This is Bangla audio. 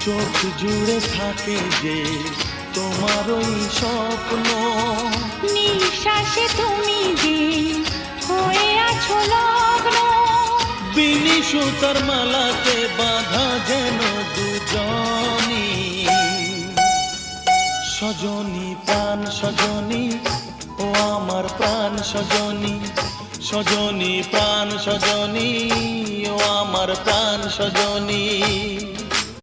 চোখ জুড়ে থাকে যে তোমার ওই স্বপ্ন, নিঃশ্বাসে তুমি যে হয়ে আছো লগ্ন। বিনি সুতার মালাতে বাঁধা যেন দুজনি, সজনী প্রাণ সজনী ও আমার প্রাণ সজনী, সজনী প্রাণ সজনী ও আমার প্রাণ সজনী।